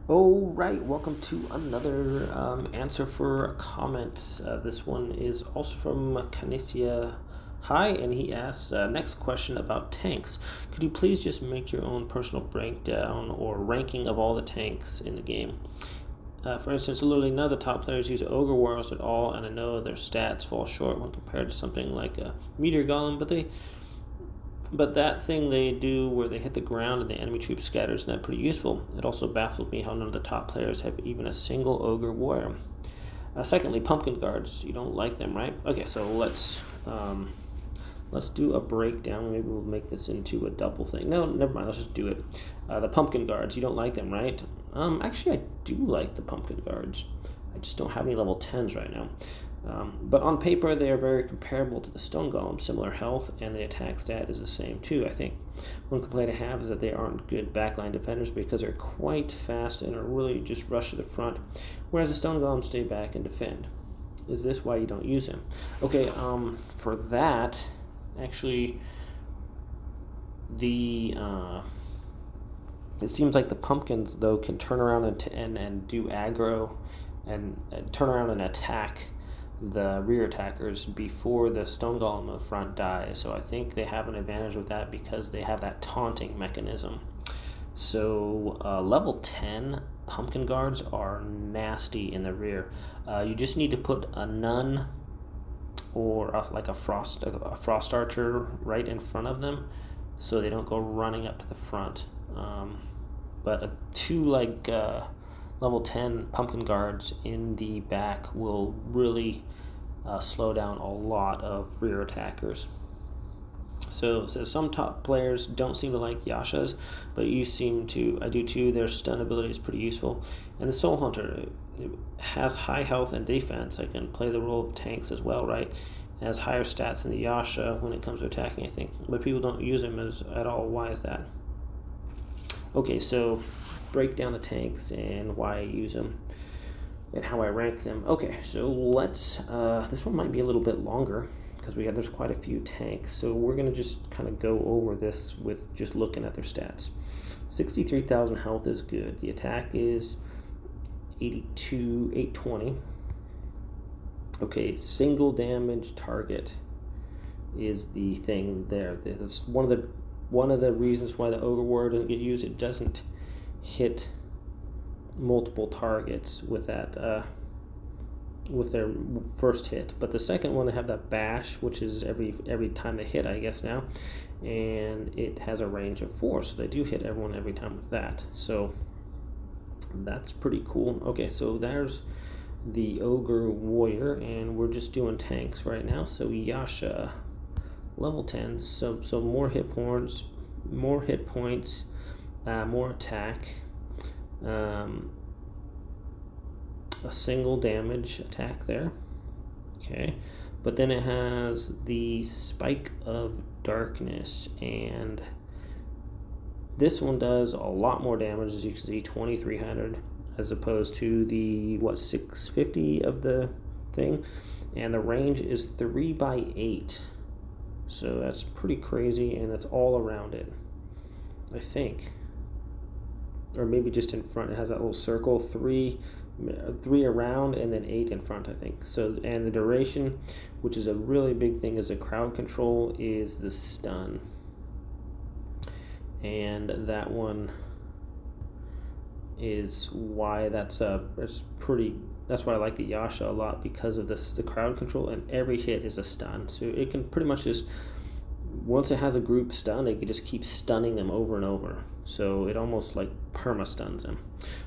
All right, welcome to another answer for a comment. This one is also from KHANYISA. Hi, and he asks, next question about tanks. Could you please just make your own personal breakdown or ranking of all the tanks in the game? For instance, literally none of the top players use Ogre Warriors at all, and I know their stats fall short when compared to something like a Meteor Golem, but that thing they do where they hit the ground and the enemy troop scatters is not pretty useful. It also baffles me how none of the top players have even a single Ogre Warrior. Secondly, pumpkin guards. You don't like them, right? Okay, so let's do a breakdown. Maybe we'll make this into a double thing. No, never mind. Let's just do it. The pumpkin guards. You don't like them, right? Actually, I do like the pumpkin guards. I just don't have any level 10s right now. But on paper, they are very comparable to the stone golem, similar health, and the attack stat is the same too, I think. One complaint I have is that they aren't good backline defenders because they're quite fast and are really just rush to the front, whereas the stone golems stay back and defend. Is this why you don't use them? Okay, for that, actually, it seems like the pumpkins, though, can turn around and do aggro and turn around and attack the rear attackers before the stone golem in the front dies. So I think they have an advantage with that because they have that taunting mechanism. So level 10 pumpkin guards are nasty in the rear. You just need to put a nun or a frost archer right in front of them so they don't go running up to the front. But two level 10 pumpkin guards in the back will really slow down a lot of rear attackers. So some top players don't seem to like Yashas, but you seem to. I do too. Their stun ability is pretty useful. And the Soul Hunter has high health and defense. I can play the role of tanks as well, right? It has higher stats than the Yasha when it comes to attacking, I think. But people don't use him at all. Why is that? Okay, so break down the tanks and why I use them and how I rank them. Okay, so let's, this one might be a little bit longer because there's quite a few tanks. So we're going to just kind of go over this with just looking at their stats. 63,000 health is good. The attack is 820. Okay, single damage target is the thing there. That's one of the reasons why the Ogre Warrior doesn't get used. It doesn't hit multiple targets with that with their first hit, but the second one they have that bash, which is every time they hit, I guess now, and it has a range of 4, so they do hit everyone every time with that. So that's pretty cool. Okay, so there's the Ogre Warrior, and we're just doing tanks right now. So Yasha, level 10, so more hit points, more attack, a single damage attack there. Okay, but then it has the Spike of Darkness, and this one does a lot more damage, as you can see, 2,300 as opposed to the 650 of the thing, and the range is 3x8. So that's pretty crazy, and that's all around it, I think. Or maybe just in front. It has that little circle, three around, and then 8 in front, I think. So, and the duration, which is a really big thing, is the crowd control, is the stun. And that one is why that's why I like the Yasha a lot, because of the crowd control, and every hit is a stun. So it can pretty much just, once it has a group stun, it can just keep stunning them over and over. So it almost like perma-stuns them.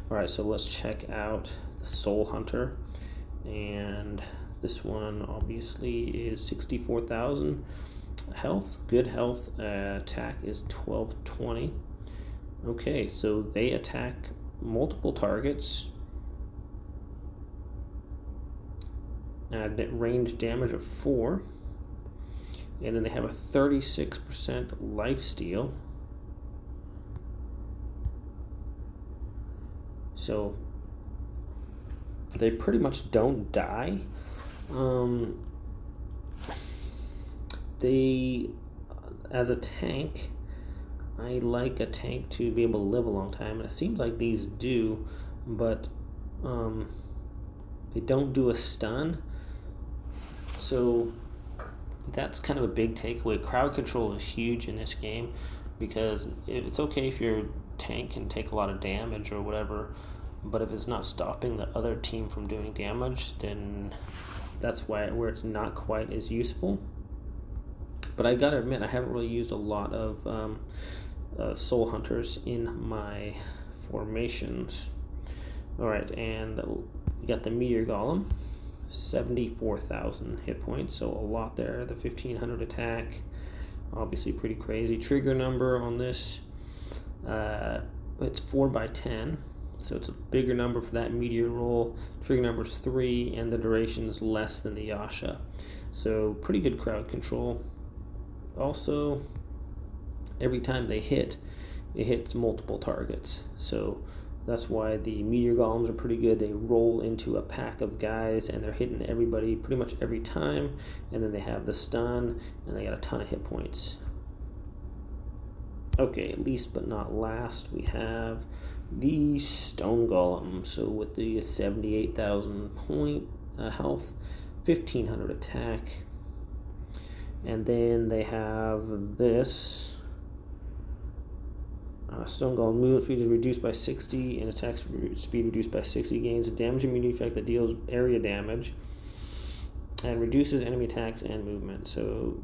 Alright, so let's check out the Soul Hunter. And this one obviously is 64,000 health, good health. Attack is 1220. Okay, so they attack multiple targets. Range damage of 4. And then they have a 36% lifesteal. So they pretty much don't die. As a tank, I like a tank to be able to live a long time, and it seems like these do. but they don't do a stun. So that's kind of a big takeaway. Crowd control is huge in this game, because it's okay if your tank can take a lot of damage or whatever, but if it's not stopping the other team from doing damage, then that's where it's not quite as useful. But I gotta admit, I haven't really used a lot of soul hunters in my formations. Alright, and we got the Meteor Golem, 74,000 hit points, so a lot there. The 1500 attack, obviously pretty crazy. Trigger number on this, it's 4x10, so it's a bigger number for that meteor roll. Trigger number is 3, and the duration is less than the Yasha, so pretty good crowd control. Also, every time they hit, it hits multiple targets, so that's why the Meteor Golems are pretty good. They roll into a pack of guys, and they're hitting everybody pretty much every time, and then they have the stun, and they got a ton of hit points. Okay, least but not last, we have the Stone Golem. So with the 78,000 point health, 1500 attack, and then they have this Stone Golem movement speed is reduced by 60, and attack speed reduced by 60. Gains a damage immunity effect that deals area damage, and reduces enemy attacks and movement. So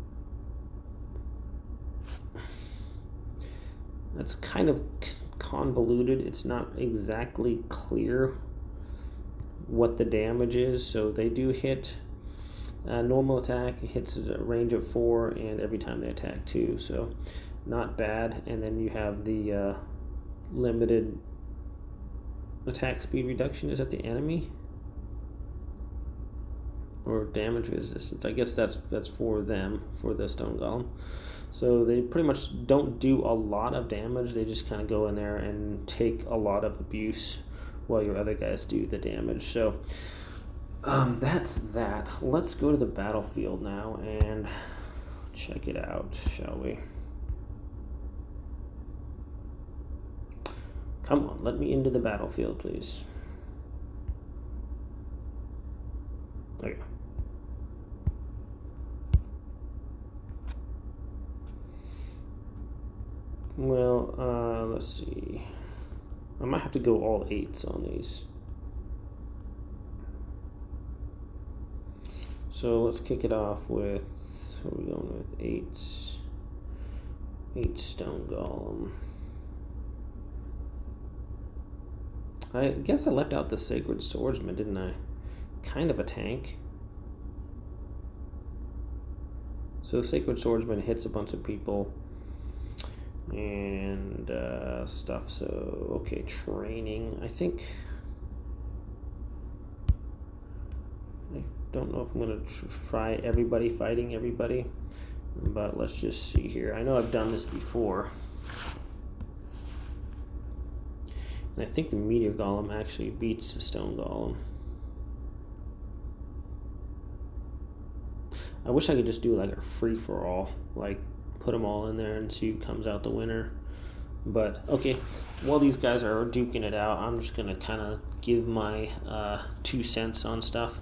that's kind of convoluted. It's not exactly clear what the damage is. So they do hit normal attack, hits a range of 4, and every time they attack 2. So not bad. And then you have the limited attack speed reduction. Is that the enemy? Or damage resistance. I guess that's for them, for the Stone Golem. So they pretty much don't do a lot of damage. They just kind of go in there and take a lot of abuse while your other guys do the damage. So that's that. Let's go to the battlefield now and check it out, shall we? Come on, let me into the battlefield, please. Okay. Well, let's see. I might have to go all 8s on these. So let's kick it off with, what are we going with? 8s. 8 Stone Golem. I guess I left out the Sacred Swordsman, didn't I? Kind of a tank. So the Sacred Swordsman hits a bunch of people and stuff. So, okay, training. I think... I don't know if I'm going to try everybody fighting everybody, but let's just see here. I know I've done this before. And I think the Meteor Golem actually beats the Stone Golem. I wish I could just do like a free-for-all, like put them all in there and see who comes out the winner. But, okay, while these guys are duking it out, I'm just going to kind of give my 2 cents on stuff.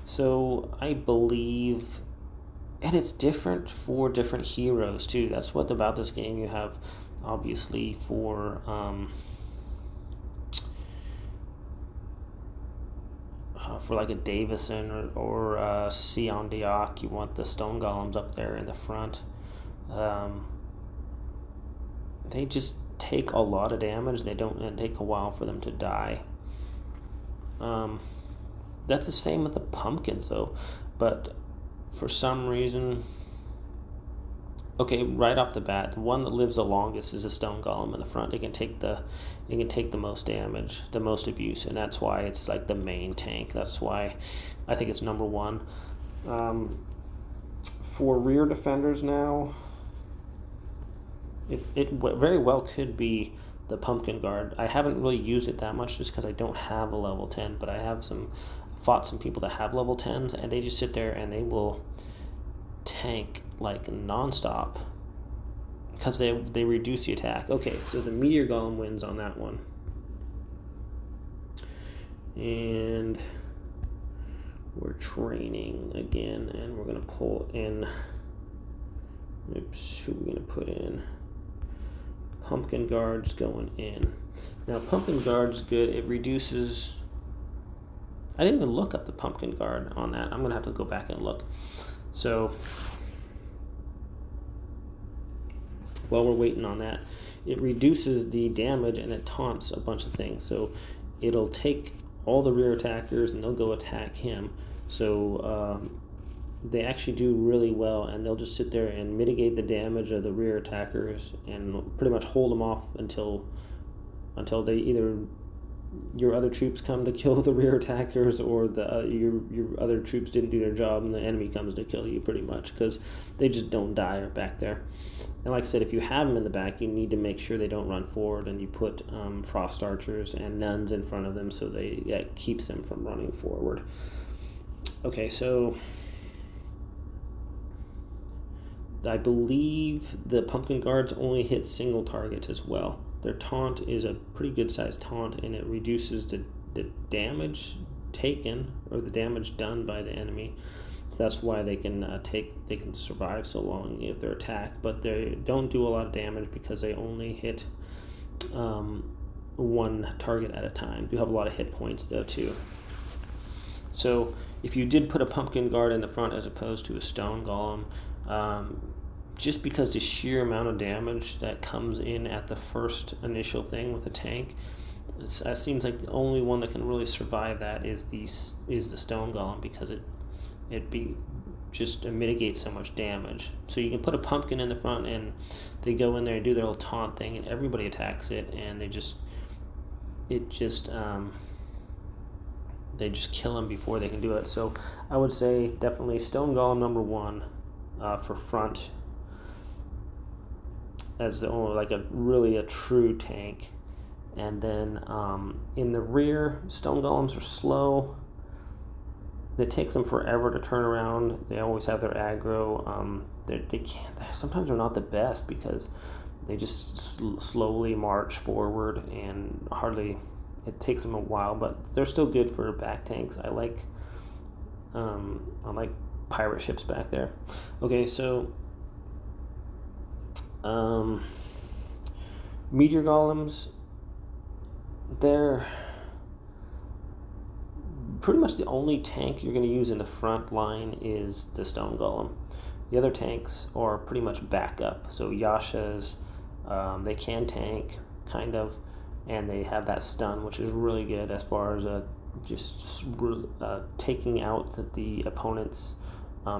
So, I believe, and it's different for different heroes, too. That's what about this game you have, obviously, for like a Davison or Sion Diak, you want the Stone Golems up there in the front. They just take a lot of damage. They take a while for them to die. That's the same with the pumpkins, though. But for some reason, okay, right off the bat, the one that lives the longest is a Stone Golem in the front. It can take the most damage, the most abuse, and that's why it's like the main tank. That's why I think it's number 1. For rear defenders now, it very well could be the Pumpkin Guard. I haven't really used it that much just because I don't have a level 10, but I have fought some people that have level 10s, and they just sit there and they will tank like non-stop because they reduce the attack. Okay, so the Meteor Golem wins on that one. and we're training again, and we're gonna pull in. Oops, who are we gonna put in? Pumpkin Guard's going in. Now, Pumpkin Guard's good. It reduces. I didn't even look up the Pumpkin Guard on that. I'm gonna have to go back and look. So, while we're waiting on that, it reduces the damage and it taunts a bunch of things. So, it'll take all the rear attackers and they'll go attack him. So, they actually do really well, and they'll just sit there and mitigate the damage of the rear attackers and pretty much hold them off until they either your other troops come to kill the rear attackers, or your other troops didn't do their job and the enemy comes to kill you, pretty much, because they just don't die back there. And like I said, if you have them in the back, you need to make sure they don't run forward, and you put frost archers and nuns in front of them so that keeps them from running forward. Okay, so I believe the Pumpkin Guards only hit single targets as well. Their taunt is a pretty good sized taunt, and it reduces the damage taken or the damage done by the enemy. That's why they can survive so long if they're attacked, but they don't do a lot of damage because they only hit one target at a time. They have a lot of hit points though too. So if you did put a Pumpkin Guard in the front as opposed to a Stone Golem, just because the sheer amount of damage that comes in at the first initial thing with a tank, it seems like the only one that can really survive that is the Stone Golem, because it mitigates so much damage. So you can put a pumpkin in the front and they go in there and do their little taunt thing, and everybody attacks it, and they just kill them before they can do it. So I would say definitely Stone Golem number one for front, as the only, like, a true tank. And then in the rear, Stone Golems are slow. It takes them forever to turn around. They always have their aggro. Sometimes they're not the best because they just slowly march forward, and it takes them a while, but they're still good for back tanks. I like pirate ships back there. Okay, so Meteor Golems, they're pretty much the only tank you're going to use in the front line is the Stone Golem. The other tanks are pretty much backup. So Yashas, they can tank, kind of, and they have that stun, which is really good as far as taking out the opponent's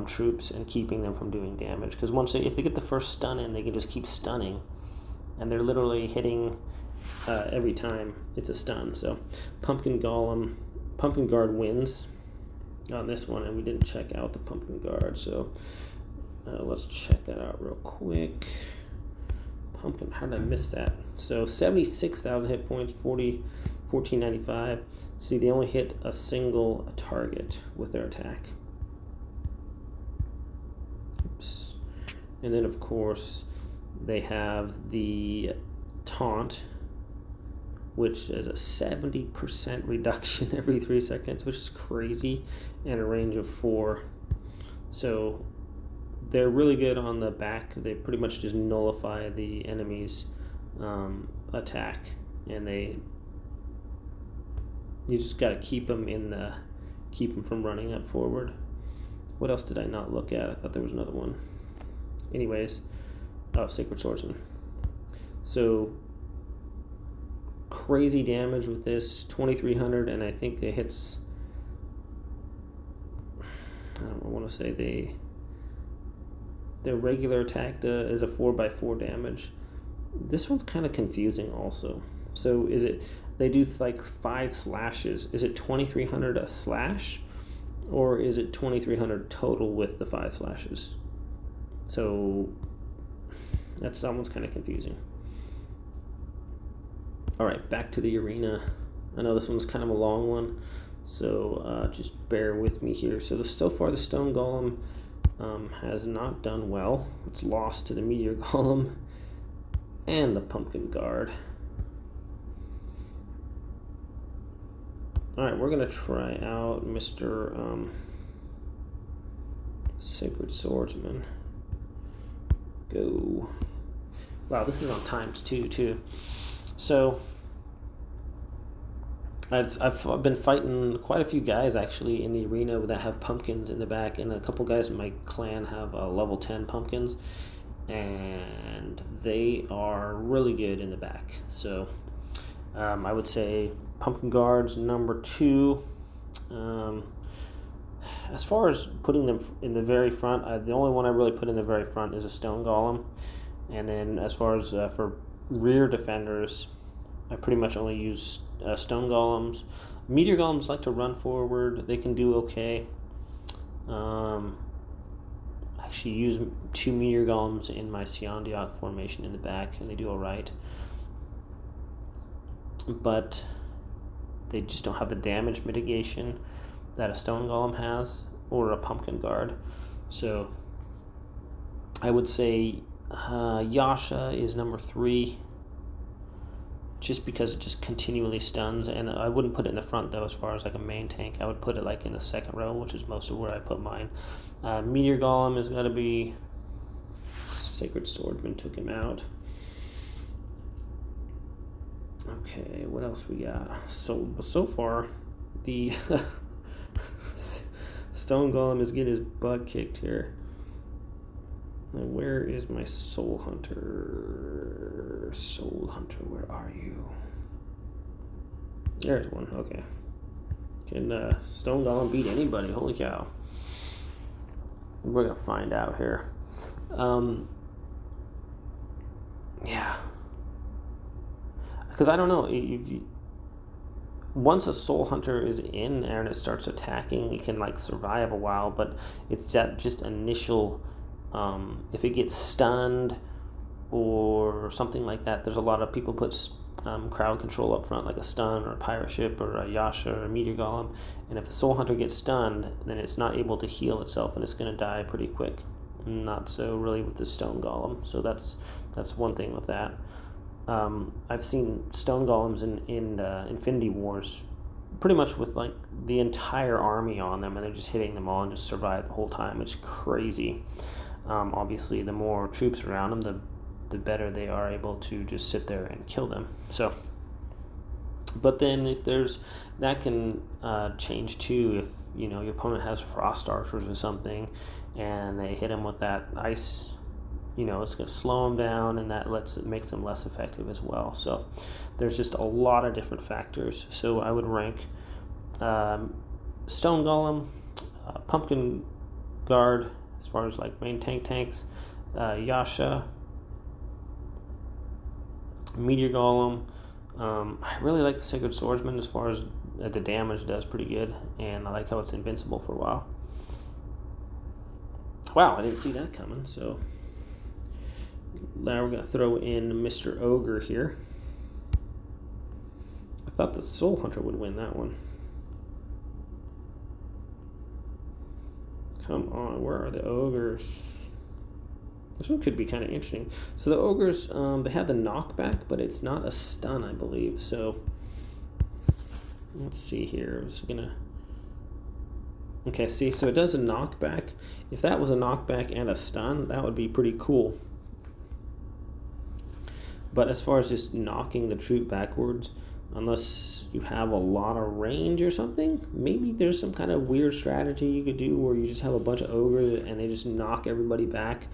troops and keeping them from doing damage. Because if they get the first stun in, they can just keep stunning, and they're literally hitting every time it's a stun. So Pumpkin Guard wins on this one, and we didn't check out the Pumpkin Guard, so let's check that out real quick. Pumpkin, how did I miss that? So 76,000 hit points, 1495. See, they only hit a single target with their attack. Oops. And then, of course, they have the taunt, which is a 70% reduction every 3 seconds, which is crazy, and a range of 4. So they're really good on the back. They pretty much just nullify the enemy's attack, and you just got to keep them from running up forward. What else did I not look at? I thought there was another one. Anyways, Sacred Swordsman. So crazy damage with this, 2,300, and I think it hits, I want to say their regular attack is a 4x4 damage. This one's kind of confusing also. So they do like 5 slashes. Is it 2,300 a slash, or is it 2,300 total with the 5 slashes? So that one's kind of confusing. All right, back to the arena. I know this one's kind of a long one, so just bear with me here. So far the Stone Golem has not done well. It's lost to the Meteor Golem and the Pumpkin Guard. Alright, we're going to try out Mr. Sacred Swordsman. Go. Wow, this is on ×2 too. So I've been fighting quite a few guys actually in the arena that have pumpkins in the back, and a couple guys in my clan have level 10 pumpkins, and they are really good in the back. So I would say pumpkin guards number 2. As far as putting them in the very front, the only one I really put in the very front is a stone golem, and then as far as for rear defenders, I pretty much only use stone golems. Meteor golems like to run forward. They can do okay. I actually use 2 meteor golems in my Siondiok formation in the back, and they do alright. But they just don't have the damage mitigation that a stone golem has, or a pumpkin guard. So I would say Yasha is number 3, just because it just continually stuns, and I wouldn't put it in the front though as far as like a main tank. I would put it like in the second row, which is most of where I put mine. Meteor Golem has got to be Sacred Swordsman, took him out. Okay, what else we got? So far, the Stone Golem is getting his butt kicked here. Now, where is my Soul Hunter? Soul Hunter, where are you? There's one, okay. Can Stone Golem beat anybody? Holy cow. We're going to find out here. Yeah. Because I don't know, once a Soul Hunter is in there and it starts attacking, it can like survive a while, but it's that just initial... if it gets stunned or something like that, there's a lot of people put crowd control up front, like a stun or a pirate ship or a Yasha or a Meteor Golem, and if the Soul Hunter gets stunned, then it's not able to heal itself and it's going to die pretty quick. Not so really with the Stone Golem, so that's one thing with that. I've seen Stone Golems in Infinity Wars pretty much with like the entire army on them, and they're just hitting them all and just survive the whole time. It's crazy. Obviously, the more troops around them, the better they are able to just sit there and kill them. So, but then if there's, that can change too. If your opponent has frost archers or something, and they hit him with that ice, it's going to slow them down, and that makes them less effective as well. So, there's just a lot of different factors. So I would rank Stone Golem, Pumpkin Guard, as far as like main tanks, Yasha, Meteor Golem. I really like the Sacred Swordsman as far as the damage does pretty good, and I like how it's invincible for a while. Wow, I didn't see that coming. So now we're going to throw in Mr. Ogre here. I thought the Soul Hunter would win that one. Come on, where are the ogres? This one could be kind of interesting. So the ogres, they have the knockback, but it's not a stun, I believe. So let's see here. It's gonna. Okay, see, so it does a knockback. If that was a knockback and a stun, that would be pretty cool. But as far as just knocking the troop backwards, unless you have a lot of range or something, maybe there's some kind of weird strategy you could do where you just have a bunch of ogres and they just knock everybody back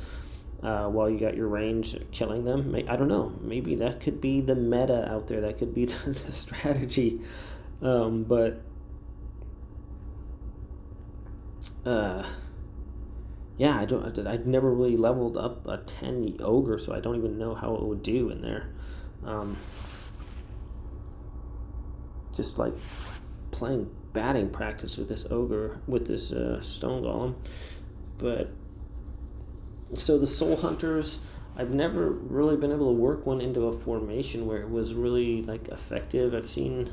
while you got your range killing them. I don't know. Maybe that could be the meta out there. That could be the strategy. But yeah, I'd never really leveled up a 10 ogre, so I don't even know how it would do in there. Just like playing batting practice with this ogre, with this Stone Golem. But so the Soul Hunters, I've never really been able to work one into a formation where it was really like effective. I've seen,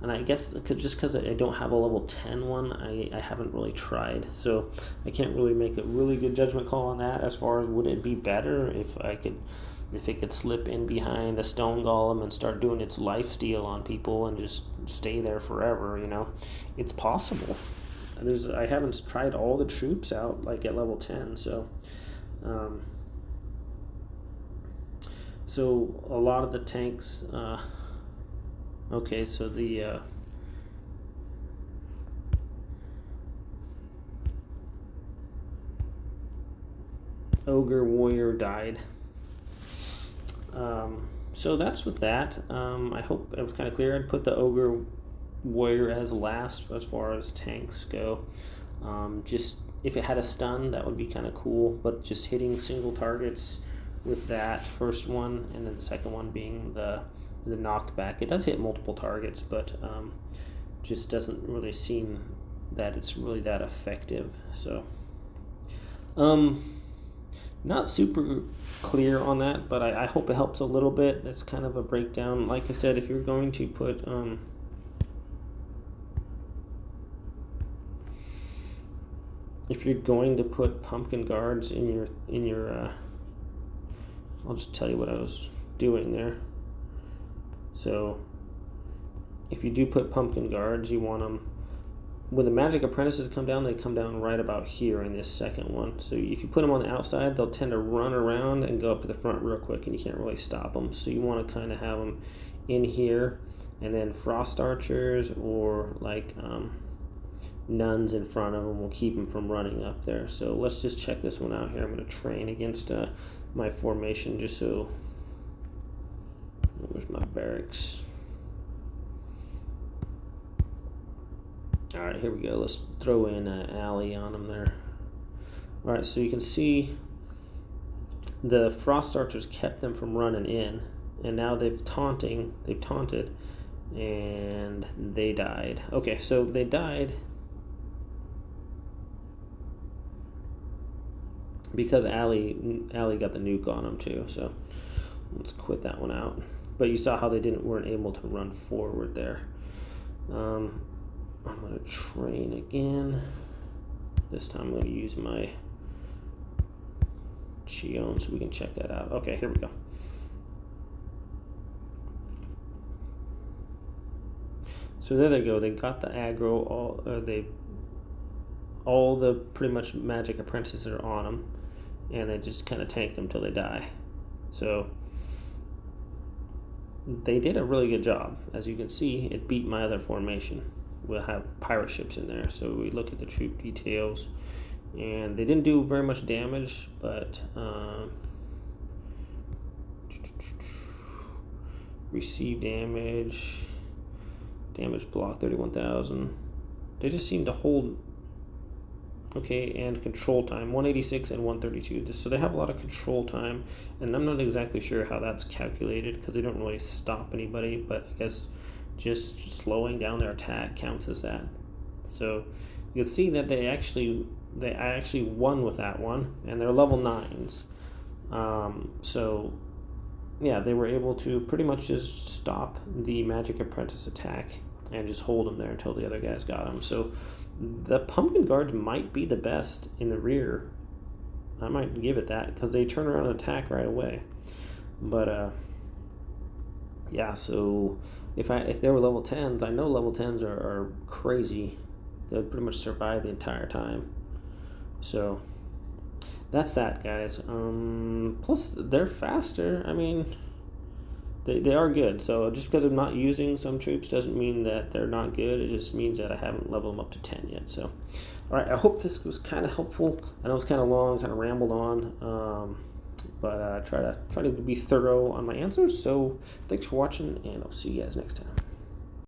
and I guess just because I don't have a level 10 one, I haven't really tried. So I can't really make a really good judgment call on that as far as would it be better if if it could slip in behind a stone golem and start doing its lifesteal on people and just stay there forever, you know, it's possible. I haven't tried all the troops out like at level 10, so so a lot of the tanks. Okay, so the Ogre Warrior died. So that's with that. I hope it was kind of clear. I'd put the Ogre Warrior as last as far as tanks go. Just if it had a stun, that would be kind of cool, but just hitting single targets with that first one, and then the second one being the knockback. It does hit multiple targets, but just doesn't really seem that it's really that effective. So not super clear on that, but I hope it helps a little bit. That's kind of a breakdown. Like I said, if you're going to put pumpkin guards in your I'll just tell you what I was doing there. So if you do put pumpkin guards, you want them, when the magic apprentices come down, they come down right about here in this second one. So if you put them on the outside, they'll tend to run around and go up to the front real quick, and you can't really stop them. So you want to kind of have them in here, and then frost archers or like nuns in front of them will keep them from running up there. So let's just check this one out here. I'm going to train against my formation just so. Where's my barracks? Alright, here we go. Let's throw in an alley on them there. Alright, so you can see the frost archers kept them from running in, and now they've taunted, and they died. Okay, so they died because Allie got the nuke on them too, so let's quit that one out. But you saw how they weren't able to run forward there. I'm going to train again. This time I'm going to use my Chion so we can check that out. Okay, here we go. So there they go. They got the aggro. All the pretty much magic apprentices are on them, and they just kind of tank them till they die. So they did a really good job. As you can see, it beat my other formation. We'll have pirate ships in there. So we look at the troop details, and they didn't do very much damage, but received damage block 31,000. They just seem to hold. Okay, and control time 186 and 132. So they have a lot of control time, and I'm not exactly sure how that's calculated because they don't really stop anybody, but I guess just slowing down their attack counts as that. So you can see that I actually won with that one, and they're level 9s. So yeah, they were able to pretty much just stop the magic apprentice attack and just hold them there until the other guys got them. So the pumpkin guards might be the best in the rear. I might give it that because they turn around and attack right away. But yeah, so if they were level 10s, I know level 10s are crazy. They'll pretty much survive the entire time. So that's that, guys. Plus they're faster. I mean, they are good. So just because I'm not using some troops doesn't mean that they're not good. It just means that I haven't leveled them up to 10 yet. So, all right, I hope this was kind of helpful. I know it's kind of long, kind of rambled on, but try to be thorough on my answers. So thanks for watching, and I'll see you guys next time.